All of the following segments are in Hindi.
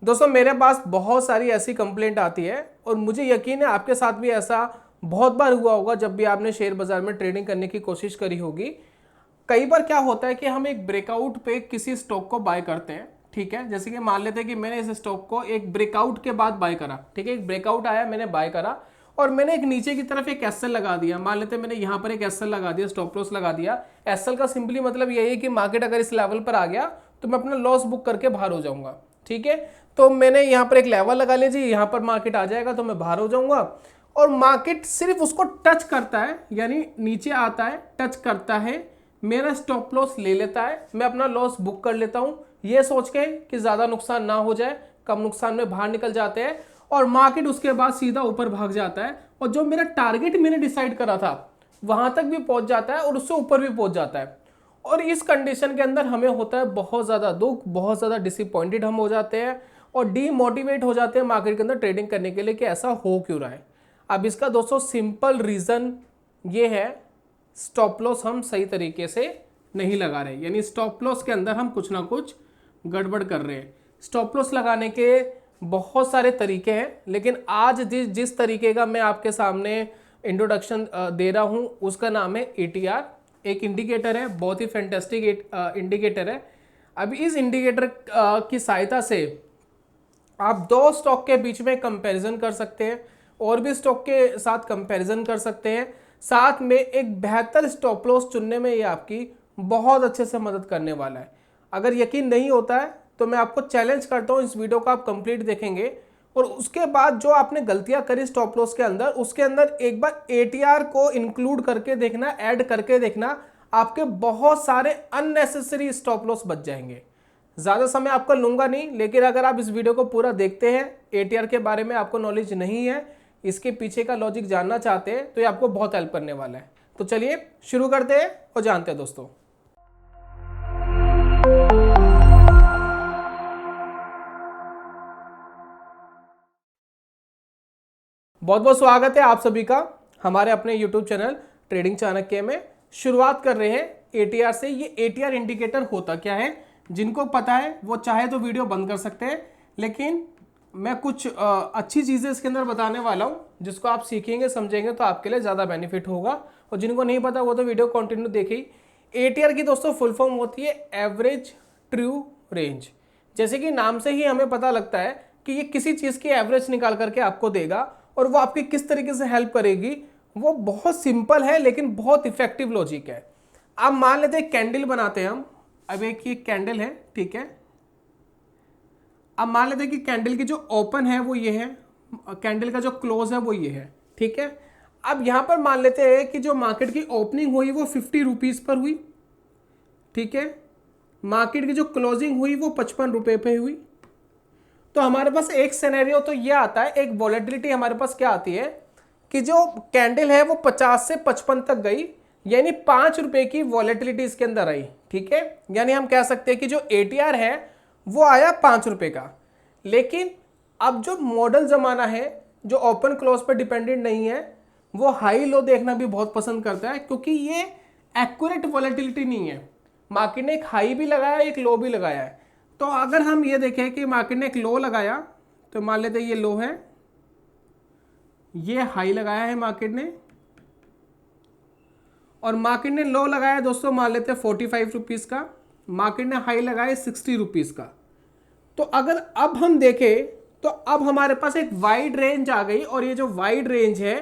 दोस्तों मेरे पास बहुत सारी ऐसी कंप्लेंट आती है और मुझे यकीन है आपके साथ भी ऐसा बहुत बार हुआ होगा जब भी आपने शेयर बाजार में ट्रेडिंग करने की कोशिश करी होगी। कई बार क्या होता है कि हम एक ब्रेकआउट पे किसी स्टॉक को बाय करते हैं, ठीक है। जैसे कि मान लेते हैं कि मैंने इस स्टॉक को एक ब्रेकआउट के बाद बाय करा, ठीक है। एक ब्रेकआउट आया, मैंने बाय करा और मैंने एक नीचे की तरफ एक एसएल लगा दिया। मान लेते हैं मैंने यहाँ पर एक एसएल लगा दिया, स्टॉप लॉस लगा दिया। एसएल का सिंपली मतलब यही है कि मार्केट अगर इस लेवल पर आ गया तो मैं अपना लॉस बुक करके बाहर हो जाऊंगा, ठीक है। तो मैंने यहाँ पर एक लेवल लगा लीजिए, यहाँ पर मार्केट आ जाएगा तो मैं बाहर हो जाऊंगा और मार्केट सिर्फ उसको टच करता है, यानी नीचे आता है, टच करता है, मेरा स्टॉप लॉस ले लेता है, मैं अपना लॉस बुक कर लेता हूं ये सोच के कि ज्यादा नुकसान ना हो जाए, कम नुकसान में बाहर निकल जाते हैं और मार्केट उसके बाद सीधा ऊपर भाग जाता है और जो मेरा टारगेट मैंने डिसाइड करा था वहां तक भी पहुंच जाता है और उससे ऊपर भी पहुंच जाता है। और इस कंडीशन के अंदर हमें होता है बहुत ज्यादा दुख, बहुत ज्यादा डिसअपॉइंटेड हम हो जाते हैं और डीमोटिवेट हो जाते हैं मार्केट के अंदर ट्रेडिंग करने के लिए कि ऐसा हो क्यों रहा है। अब इसका दोस्तों सिंपल रीजन ये है, स्टॉप लॉस हम सही तरीके से नहीं लगा रहे, यानी स्टॉप लॉस के अंदर हम कुछ ना कुछ गड़बड़ कर रहे हैं। स्टॉप लॉस लगाने के बहुत सारे तरीके हैं, लेकिन आज जिस तरीके का मैं आपके सामने इंट्रोडक्शन दे रहा हूं उसका नाम है एटीआर। एक इंडिकेटर है, बहुत ही फैंटास्टिक इंडिकेटर है। अभी इस इंडिकेटर की सहायता से आप दो स्टॉक के बीच में कंपैरिजन कर सकते हैं और भी स्टॉक के साथ कंपैरिजन कर सकते हैं। साथ में एक बेहतर स्टॉप लॉस चुनने में ये आपकी बहुत अच्छे से मदद करने वाला है। अगर यकीन नहीं होता है तो मैं आपको चैलेंज करता हूँ, इस वीडियो को आप कंप्लीट देखेंगे और उसके बाद जो आपने गलतियां करी स्टॉप लॉस के अंदर, उसके अंदर एक बार एटीआर को इंक्लूड करके देखना, ऐड करके देखना, आपके बहुत सारे अननेसेसरी स्टॉप लॉस बच जाएंगे। ज़्यादा समय आपका लूंगा नहीं, लेकिन अगर आप इस वीडियो को पूरा देखते हैं, एटीआर के बारे में आपको नॉलेज नहीं है, इसके पीछे का लॉजिक जानना चाहते हैं, तो ये आपको बहुत हेल्प करने वाला है। तो चलिए शुरू करते हैं और जानते हैं दोस्तों। बहुत बहुत स्वागत है आप सभी का हमारे अपने YouTube चैनल ट्रेडिंग चाणक्य में। शुरुआत कर रहे हैं एटीआर से। ये एटीआर इंडिकेटर होता क्या है, जिनको पता है वो चाहे तो वीडियो बंद कर सकते हैं, लेकिन मैं कुछ अच्छी चीज़ें इसके अंदर बताने वाला हूँ जिसको आप सीखेंगे, समझेंगे तो आपके लिए ज़्यादा बेनिफिट होगा और जिनको नहीं पता वो तो वीडियो कंटिन्यू देखें। एटीआर की दोस्तों फुल फॉर्म होती है एवरेज ट्रू रेंज। जैसे कि नाम से ही हमें पता लगता है कि ये किसी चीज़ की एवरेज निकाल करके आपको देगा और वो आपकी किस तरीके से हेल्प करेगी। वो बहुत सिंपल है लेकिन बहुत इफेक्टिव लॉजिक है। आप मान लेते हैं कैंडल बनाते हैं हम। अब एक ये कैंडल है, ठीक है। अब मान लेते हैं कि कैंडल की जो ओपन है वो ये है, कैंडल का जो क्लोज है वो ये है, ठीक है। अब यहां पर मान लेते हैं कि जो मार्केट की ओपनिंग हुई वो 50 रुपीज पर हुई, ठीक है। मार्केट की जो क्लोजिंग हुई वो 55 रुपए पे हुई। तो हमारे पास एक सिनेरियो तो ये आता है, एक वॉलेटिलिटी हमारे पास क्या आती है कि जो कैंडल है वो 50 से 55 तक गई, यानी 5 रुपए की वॉलेटिलिटी इसके अंदर आई, ठीक है। यानी हम कह सकते हैं कि जो एटीआर है वो आया 5 रुपए का। लेकिन अब जो मॉडल जमाना है, जो ओपन क्लोज पर डिपेंडेंट नहीं है, वो हाई लो देखना भी बहुत पसंद करता है, क्योंकि ये एक्यूरेट वॉलेटिलिटी नहीं है। मार्केट ने एक हाई भी लगाया, एक लो भी लगाया है। तो अगर हम ये देखें कि मार्केट ने एक लो लगाया, तो मान लेते हैं ये लो है, ये हाई लगाया है मार्केट ने, और मार्केट ने लो लगाया दोस्तों मान लेते हैं 45 रुपीज का, मार्केट ने हाई लगाया 60 रुपीज का। तो अगर अब हम देखें तो अब हमारे पास एक वाइड रेंज आ गई और ये जो वाइड रेंज है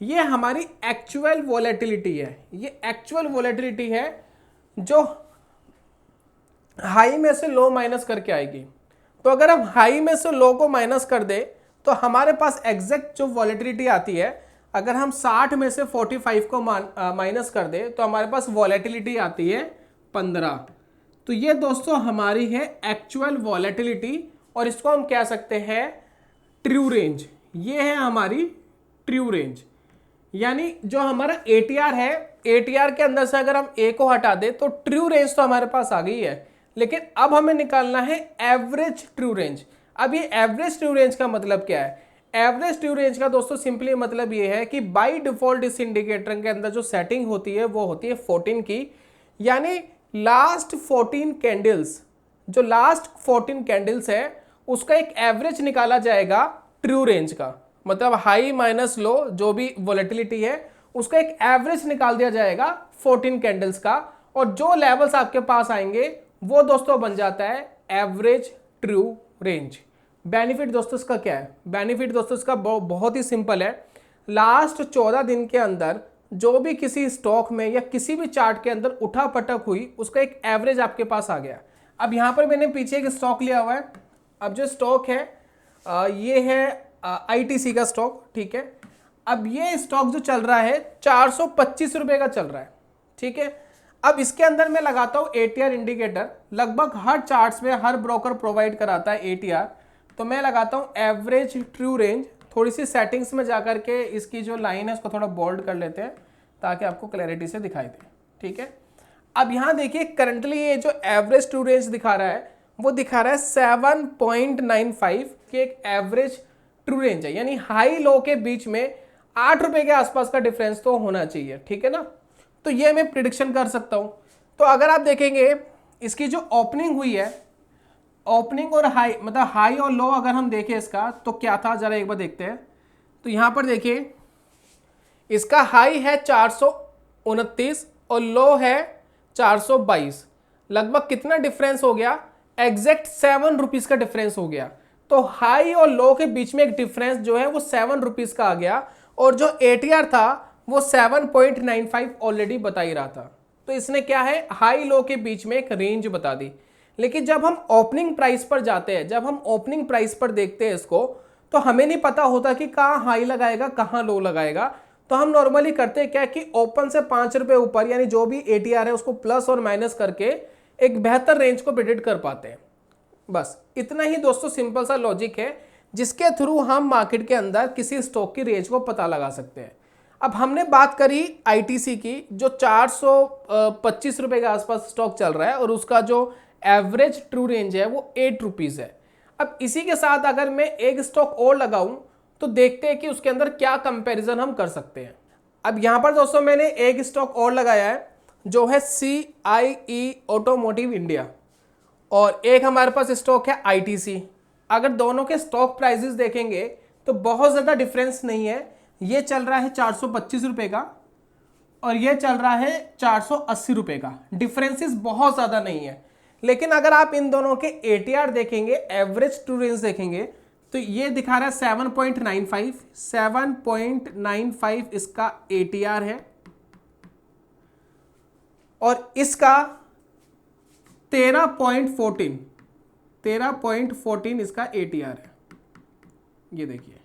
ये हमारी एक्चुअल वॉलेटिलिटी है। ये एक्चुअल वॉलेटिलिटी है जो हाई में से लो माइनस करके आएगी। तो अगर हम हाई में से लो को माइनस कर दे तो हमारे पास एग्जैक्ट जो वॉलेटिलिटी आती है, अगर हम 60 में से 45 को माइनस कर दे तो हमारे पास वॉलेटिलिटी आती है 15। तो ये दोस्तों हमारी है एक्चुअल वॉलेटिलिटी और इसको हम कह सकते हैं ट्रू रेंज। ये है हमारी ट्रू रेंज, यानी जो हमारा एटीआर है, एटीआर के अंदर से अगर हम ए को हटा दे तो ट्रू रेंज तो हमारे पास आ गई है, लेकिन अब हमें निकालना है एवरेज ट्रू रेंज। अब ये एवरेज ट्रू रेंज का मतलब क्या है? एवरेज ट्रू रेंज का दोस्तों सिंपली मतलब ये है कि बाय डिफॉल्ट इस इंडिकेटर के अंदर जो सेटिंग होती है वो होती है 14 की, यानी लास्ट 14 कैंडल्स, जो लास्ट 14 कैंडल्स है उसका एक एवरेज निकाला जाएगा ट्रू रेंज का, मतलब हाई माइनस लो जो भी वोलेटिलिटी है उसका एक एवरेज निकाल दिया जाएगा 14 कैंडल्स का, और जो लेवल्स आपके पास आएंगे वो दोस्तों बन जाता है एवरेज ट्रू रेंज। बेनिफिट दोस्तों इसका क्या है? बेनिफिट दोस्तों इसका बहुत ही सिंपल है। लास्ट 14 दिन के अंदर जो भी किसी स्टॉक में या किसी भी चार्ट के अंदर उठा पटक हुई उसका एक एवरेज आपके पास आ गया। अब यहाँ पर मैंने पीछे एक स्टॉक लिया हुआ है। अब जो स्टॉक है ये है आईटीसी का स्टॉक, ठीक है। अब ये स्टॉक जो चल रहा है 425 रुपए का चल रहा है, ठीक है। अब इसके अंदर मैं लगाता हूँ एटीआर इंडिकेटर, लगभग हर चार्ट्स में हर ब्रोकर प्रोवाइड कराता है एटीआर, तो मैं लगाता हूँ एवरेज ट्रू रेंज। थोड़ी सी सेटिंग्स में जाकर के इसकी जो लाइन है उसको थोड़ा बोल्ड कर लेते हैं ताकि आपको क्लैरिटी से दिखाई दे, ठीक है। अब यहाँ देखिए करंटली ये जो एवरेज ट्रू रेंज दिखा रहा है वो दिखा रहा है 7.95 की एक एवरेज ट्रू रेंज है, यानी हाई लो के बीच में 8 रुपए के आसपास का डिफरेंस तो होना चाहिए, ठीक है ना। तो ये मैं प्रिडिक्शन कर सकता हूं। तो अगर आप देखेंगे इसकी जो ओपनिंग हुई है, ओपनिंग और हाई मतलब हाई और लो अगर हम देखें इसका तो क्या था जरा एक बार देखते हैं। तो यहां पर देखिए इसका हाई है 429 और लो है 422, लगभग कितना डिफरेंस हो गया? एग्जैक्ट 7 रुपीज का डिफरेंस हो गया। तो हाई और लो के बीच में एक डिफरेंस जो है वो 7 रुपीज का आ गया, और जो एटीआर था वो 7.95 ऑलरेडी बता ही रहा था। तो इसने क्या है, हाई लो के बीच में एक रेंज बता दी। लेकिन जब हम ओपनिंग प्राइस पर जाते हैं, जब हम ओपनिंग प्राइस पर देखते हैं इसको, तो हमें नहीं पता होता कि कहाँ हाई लगाएगा कहाँ लो लगाएगा। तो हम नॉर्मली करते हैं क्या कि ओपन से 5 रुपए ऊपर यानी जो भी एटीआर है उसको प्लस और माइनस करके एक बेहतर रेंज को प्रेडिक्ट कर पाते हैं। बस इतना ही दोस्तों सिंपल सा लॉजिक है जिसके थ्रू हम मार्केट के अंदर किसी स्टॉक की रेंज को पता लगा सकते हैं। अब हमने बात करी आईटीसी की जो 425 रुपए के आसपास स्टॉक चल रहा है और उसका जो एवरेज ट्रू रेंज है वो 8 रुपीज है। अब इसी के साथ अगर मैं एक स्टॉक और लगाऊं तो देखते हैं कि उसके अंदर क्या कंपैरिजन हम कर सकते हैं। अब यहां पर दोस्तों मैंने एक स्टॉक और लगाया है जो है CIE ऑटोमोटिव इंडिया, और एक हमारे पास स्टॉक है आईटीसी। अगर दोनों के स्टॉक प्राइसेस देखेंगे तो बहुत ज़्यादा डिफरेंस नहीं है। ये चल रहा है 425 रुपए का और ये चल रहा है 480 रुपए का, डिफरेंसेस बहुत ज़्यादा नहीं है। लेकिन अगर आप इन दोनों के एटीआर देखेंगे, एवरेज ट्रू रेंज देखेंगे, तो ये दिखा रहा है 7.95 इसका एटीआर है और इसका 13.14 इसका एटीआर है। ये देखिए,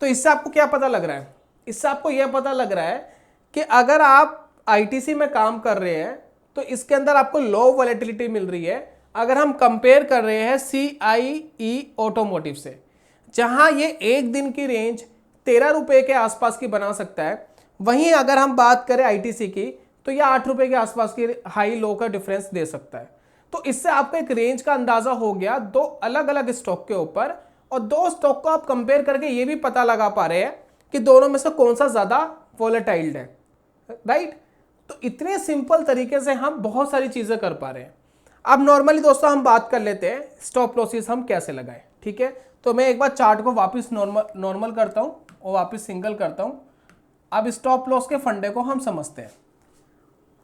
तो इससे आपको क्या पता लग रहा है? इससे आपको यह पता लग रहा है कि अगर आप आईटीसी में काम कर रहे हैं तो इसके अंदर आपको लो वॉलेटिलिटी मिल रही है। अगर हम कंपेयर कर रहे हैं CIE ऑटोमोटिव से, जहां ये एक दिन की रेंज 13 रुपए के आसपास की बना सकता है, वहीं अगर हम बात करें आईटीसी की तो यह 8 रुपए के आसपास की हाई लो का डिफरेंस दे सकता है। तो इससे आपको एक रेंज का अंदाजा हो गया दो अलग अलग स्टॉक के ऊपर, और दो स्टॉक को आप कंपेयर करके ये भी पता लगा पा रहे हैं कि दोनों में से कौन सा ज्यादा वॉलेटाइल है, राइट। तो इतने सिंपल तरीके से हम बहुत सारी चीजें कर पा रहे हैं। अब नॉर्मली दोस्तों हम बात कर लेते हैं स्टॉप लॉसेस हम कैसे लगाएं, ठीक है। तो मैं एक बार चार्ट को वापस नॉर्मल करता हूं और वापस सिंगल करता हूं। अब स्टॉप लॉस के फंडे को हम समझते हैं।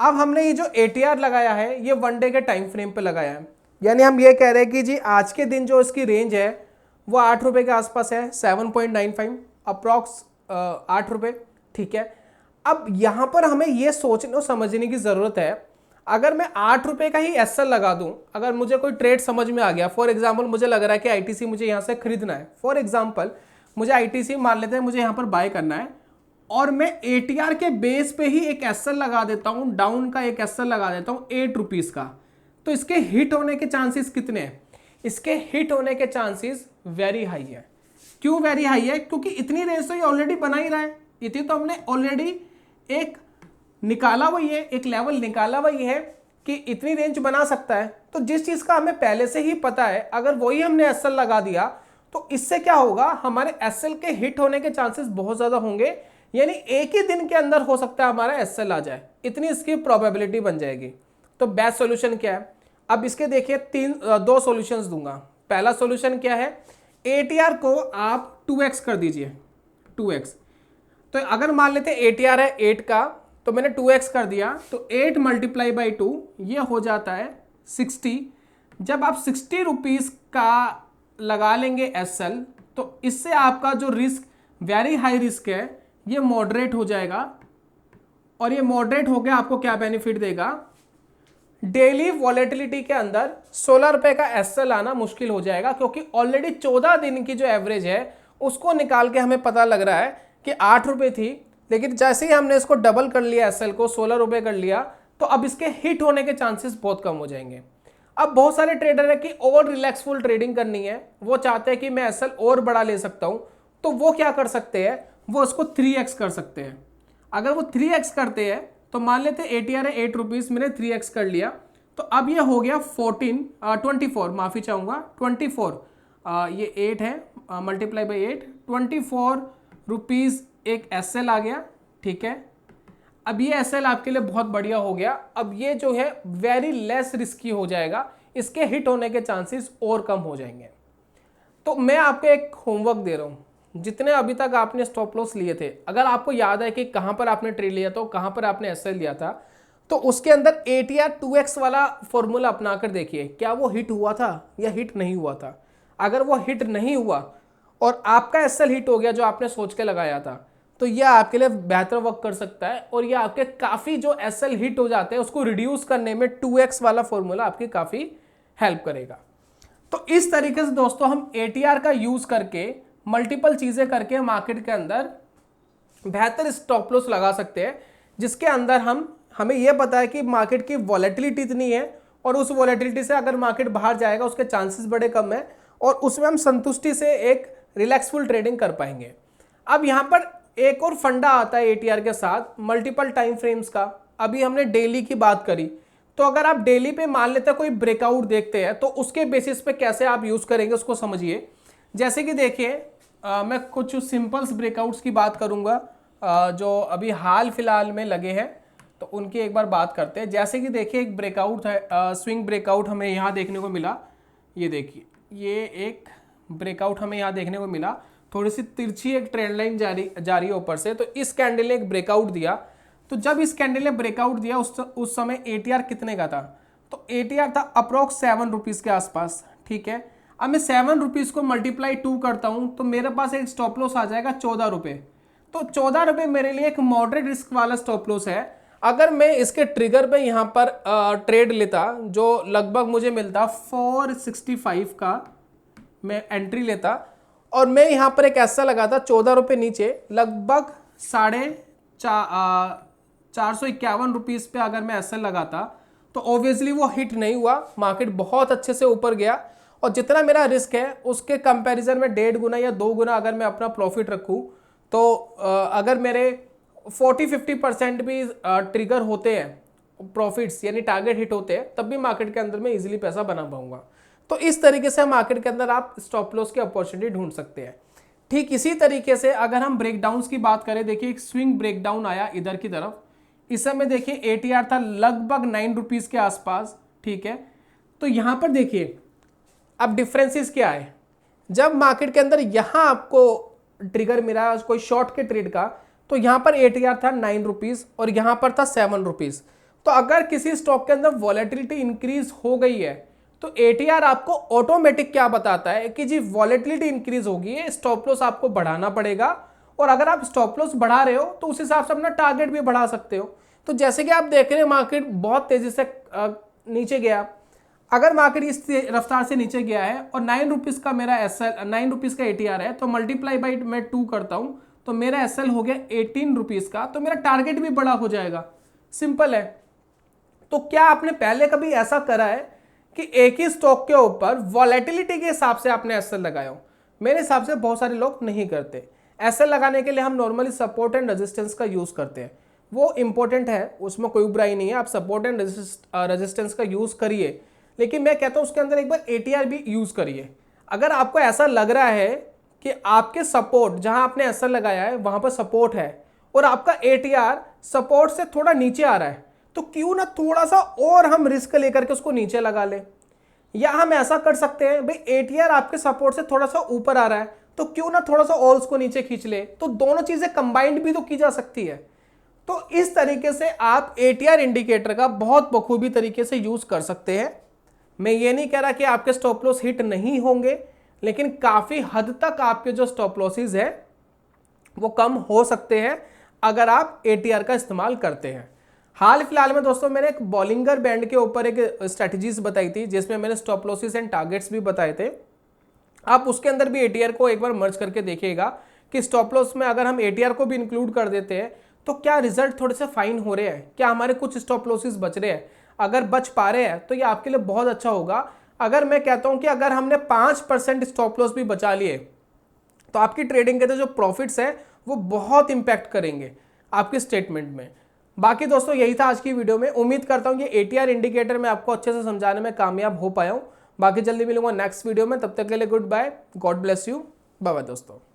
अब हमने ये जो एटीआर लगाया है ये 1 डे के टाइम फ्रेम पे लगाया है, यानी हम ये कह रहे हैं कि जी आज के दिन जो इसकी रेंज है वो 8 रुपए के आसपास है, 7.95 अप्रॉक्स 8 रुपए, ठीक है। अब यहाँ पर हमें ये सोचने और समझने की ज़रूरत है, अगर मैं 8 रुपए का ही एसएल लगा दूं, अगर मुझे कोई ट्रेड समझ में आ गया, फॉर एग्जांपल मुझे लग रहा है कि आईटीसी मुझे यहाँ से खरीदना है, फॉर एग्जांपल मुझे आईटीसी मान लेते हैं मुझे यहाँ पर बाय करना है, और मैं एटीआर के बेस पे ही एक एसएल लगा देता हूँ, डाउन का एक एसएल लगा देता हूँ 8 रुपीज़ का, तो इसके हिट होने के चांसेस कितने हैं? इसके हिट होने के चांसेस वेरी हाई है। क्यों वेरी हाई है? क्योंकि इतनी रेंज तो ये ऑलरेडी बना ही रहा है, इतनी तो हमने ऑलरेडी एक निकाला हुई है, एक लेवल निकाला हुई है कि इतनी रेंज बना सकता है। तो जिस चीज का हमें पहले से ही पता है, अगर वही हमने एसएल लगा दिया तो इससे क्या होगा, हमारे एसएल के हिट होने के चांसेस बहुत ज्यादा होंगे, यानी एक ही दिन के अंदर हो सकता है हमारा एसएल आ जाए, इतनी इसकी प्रोबेबिलिटी बन जाएगी। तो बेस्ट सॉल्यूशन क्या है? अब इसके देखिए दो सॉल्यूशंस दूंगा। पहला सॉल्यूशन क्या है, ATR को आप 2x कर दीजिए, 2x। तो अगर मान लेते ATR है 8 का, तो मैंने 2x कर दिया, तो 8 मल्टीप्लाई बाई 2 ये हो जाता है 60। जब आप 60 रुपीज़ का लगा लेंगे SL, तो इससे आपका जो रिस्क, वेरी हाई रिस्क है, ये मॉडरेट हो जाएगा। और ये मॉडरेट हो गया, आपको क्या बेनिफिट देगा, डेली वॉलेटिलिटी के अंदर 16 रुपए का SL आना मुश्किल हो जाएगा, क्योंकि ऑलरेडी 14 दिन की जो एवरेज है उसको निकाल के हमें पता लग रहा है कि 8 रुपए थी, लेकिन जैसे ही हमने इसको डबल कर लिया, SL को 16 रुपए कर लिया, तो अब इसके हिट होने के चांसेस बहुत कम हो जाएंगे। अब बहुत सारे ट्रेडर है कि और रिलैक्सफुल ट्रेडिंग करनी है, वो चाहते हैं कि मैं SL और बड़ा ले सकता हूं, तो वो क्या कर सकते हैं, वो इसको 3x कर सकते हैं। अगर वो 3x करते हैं, तो मान लेते ATR है 8 रुपीज़, मैंने 3x कर लिया, तो अब ये हो गया 24, माफ़ी चाहूँगा 24, ये 8 है मल्टीप्लाई बाई 8, 24 रुपीज़ एक SL आ गया, ठीक है। अब ये SL आपके लिए बहुत बढ़िया हो गया। अब ये जो है वेरी लेस रिस्की हो जाएगा, इसके हिट होने के चांसेस और कम हो जाएंगे। तो मैं आपको एक होमवर्क दे रहा हूँ, जितने अभी तक आपने स्टॉप लॉस लिए थे, अगर आपको याद है कि कहाँ पर आपने ट्रेड लिया था, कहाँ पर आपने SL लिया था, तो उसके अंदर ATR 2x वाला फॉर्मूला अपना कर देखिए, क्या वो हिट हुआ था या हिट नहीं हुआ था। अगर वो हिट नहीं हुआ और आपका SL हिट हो गया जो आपने सोच के लगाया था, तो यह आपके लिए बेहतर वर्क कर सकता है, और यह आपके काफ़ी जो SL हिट हो जाते हैं उसको रिड्यूस करने में 2x वाला फॉर्मूला आपकी काफ़ी हेल्प करेगा। तो इस तरीके से दोस्तों हम ATR का यूज़ करके, मल्टीपल चीज़ें करके मार्केट के अंदर बेहतर स्टॉप लॉस लगा सकते हैं, जिसके अंदर हमें यह पता है कि मार्केट की वॉलेटिलिटी इतनी है, और उस वॉलेटिलिटी से अगर मार्केट बाहर जाएगा उसके चांसेस बड़े कम है, और उसमें हम संतुष्टि से एक रिलैक्सफुल ट्रेडिंग कर पाएंगे। अब यहाँ पर एक और फंडा आता है ATR के साथ, मल्टीपल टाइम फ्रेम्स का। अभी हमने डेली की बात करी, तो अगर आप डेली पे मान लेते हैं कोई ब्रेकआउट देखते हैं, तो उसके बेसिस पे कैसे आप यूज़ करेंगे उसको समझिए। जैसे कि देखिए, मैं कुछ सिंपल्स ब्रेकआउट्स की बात करूँगा जो अभी हाल फिलहाल में लगे हैं, तो उनकी एक बार बात करते हैं। जैसे कि देखिए एक ब्रेकआउट है, स्विंग ब्रेकआउट हमें यहाँ देखने को मिला। ये देखिए, ये एक ब्रेकआउट हमें यहाँ देखने को मिला, थोड़ी सी तिरछी एक ट्रेंड लाइन जारी है ऊपर से। तो इस कैंडल ने एक ब्रेकआउट दिया, तो जब इस कैंडल ने ब्रेकआउट दिया उस समय ATR कितने का था, तो ATR था अप्रोक्स 7 रुपीज़ के आसपास, ठीक है। अब मैं 7 रुपीज़ को मल्टीप्लाई 2 करता हूँ, तो मेरे पास एक स्टॉप लॉस आ जाएगा 14 रुपये। तो 14 रुपये मेरे लिए एक मॉडरेट रिस्क वाला स्टॉप लॉस है। अगर मैं इसके ट्रिगर पे यहाँ पर ट्रेड लेता, जो लगभग मुझे मिलता 465 का, मैं एंट्री लेता, और मैं यहाँ पर एक ऐसा लगाता 14 रुपये नीचे, लगभग 451 रुपीज़ पे अगर मैं ऐसा लगाता, तो ऑब्वियसली वो हिट नहीं हुआ, मार्केट बहुत अच्छे से ऊपर गया, और जितना मेरा रिस्क है उसके कंपैरिजन में 1.5 गुना या 2 गुना अगर मैं अपना प्रॉफिट रखूँ, तो अगर मेरे 40-50% भी ट्रिगर होते हैं प्रॉफिट्स, यानी टारगेट हिट होते हैं, तब भी मार्केट के अंदर मैं इजीली पैसा बना पाऊंगा। तो इस तरीके से मार्केट के अंदर आप स्टॉप लॉस की अपॉर्चुनिटी ढूंढ सकते हैं। ठीक इसी तरीके से अगर हम ब्रेकडाउन्स की बात करें, देखिए एक स्विंग ब्रेकडाउन आया इधर की तरफ, इस समय देखिए ATR था लगभग 9 रुपीज़ के आसपास, ठीक है। तो यहाँ पर देखिए अब डिफरेंसेस क्या है, जब मार्केट के अंदर यहाँ आपको ट्रिगर मिला कोई शॉर्ट के ट्रेड का, तो यहाँ पर ATR था 9 रुपीज़ और यहाँ पर था 7 रुपीज़। तो अगर किसी स्टॉक के अंदर वॉलेटिलिटी इंक्रीज हो गई है, तो ATR आपको ऑटोमेटिक क्या बताता है कि जी वॉलेटिलिटी इंक्रीज होगी है, स्टॉप लॉस आपको बढ़ाना पड़ेगा, और अगर आप स्टॉप लॉस बढ़ा रहे हो तो उस हिसाब से अपना टारगेट भी बढ़ा सकते हो। तो जैसे कि आप देख रहे हैं मार्केट बहुत तेजी से नीचे गया, अगर मार्केट इस रफ्तार से नीचे गया है और 9 रुपीज़ का मेरा SL, 9 रुपीज़ का ATR है, तो मल्टीप्लाई बाई मैं 2 करता हूँ, तो मेरा SL हो गया 18 रुपीज़ का, तो मेरा टारगेट भी बड़ा हो जाएगा। सिंपल है। तो क्या आपने पहले कभी ऐसा करा है कि एक ही स्टॉक के ऊपर वॉलेटिलिटी के हिसाब से आपने SL लगाया हो? मेरे हिसाब से बहुत सारे लोग नहीं करते। SL लगाने के लिए हम नॉर्मली सपोर्ट एंड रेजिस्टेंस का यूज़ करते हैं, वो इंपॉर्टेंट है, उसमें कोई बुराई नहीं है, आप सपोर्ट एंड रेजिस्टेंस का यूज़ करिए, लेकिन मैं कहता हूँ उसके अंदर एक बार ATR भी यूज़ करिए। अगर आपको ऐसा लग रहा है कि आपके सपोर्ट जहां आपने SL लगाया है वहां पर सपोर्ट है और आपका ATR सपोर्ट से थोड़ा नीचे आ रहा है, तो क्यों ना थोड़ा सा और हम रिस्क लेकर के उसको नीचे लगा लें। या हम ऐसा कर सकते हैं भाई एटीआर आपके सपोर्ट से थोड़ा सा ऊपर आ रहा है तो क्यों ना थोड़ा सा और उसको नीचे खींच ले, तो दोनों चीजें कंबाइंड भी तो की जा सकती है। तो इस तरीके से आप एटीआर इंडिकेटर का बहुत बखूबी तरीके से यूज कर सकते हैं। मैं ये नहीं कह रहा कि आपके स्टॉप लॉस हिट नहीं होंगे, लेकिन काफी हद तक आपके जो स्टॉप लॉसेस है वो कम हो सकते हैं अगर आप एटीआर का इस्तेमाल करते हैं। हाल फिलहाल में दोस्तों मैंने एक बॉलिंगर बैंड के ऊपर एक स्ट्रेटजीज बताई थी जिसमें मैंने स्टॉप लॉसेस एंड टारगेट्स भी बताए थे। आप उसके अंदर भी एटीआर को एक बार मर्ज करके देखिएगा कि स्टॉप लॉस में अगर हम एटीआर को भी इंक्लूड कर देते हैं तो क्या रिजल्ट थोड़े से फाइन हो रहे हैं, क्या हमारे कुछ स्टॉप लॉसेस बच रहे हैं। अगर बच पा रहे हैं तो ये आपके लिए बहुत अच्छा होगा। अगर मैं कहता हूं कि अगर हमने 5% स्टॉप लॉस भी बचा लिए तो आपकी ट्रेडिंग के जो प्रॉफिट्स है वो बहुत इंपैक्ट करेंगे आपके स्टेटमेंट में। बाकी दोस्तों यही था आज की वीडियो में। उम्मीद करता हूं कि एटीआर इंडिकेटर मैं आपको अच्छे से समझाने में कामयाब हो पाया हूं। बाकी जल्दी मिलूंगा नेक्स्ट वीडियो में, तब तक के लिए goodbye, God bless you, bye bye दोस्तों।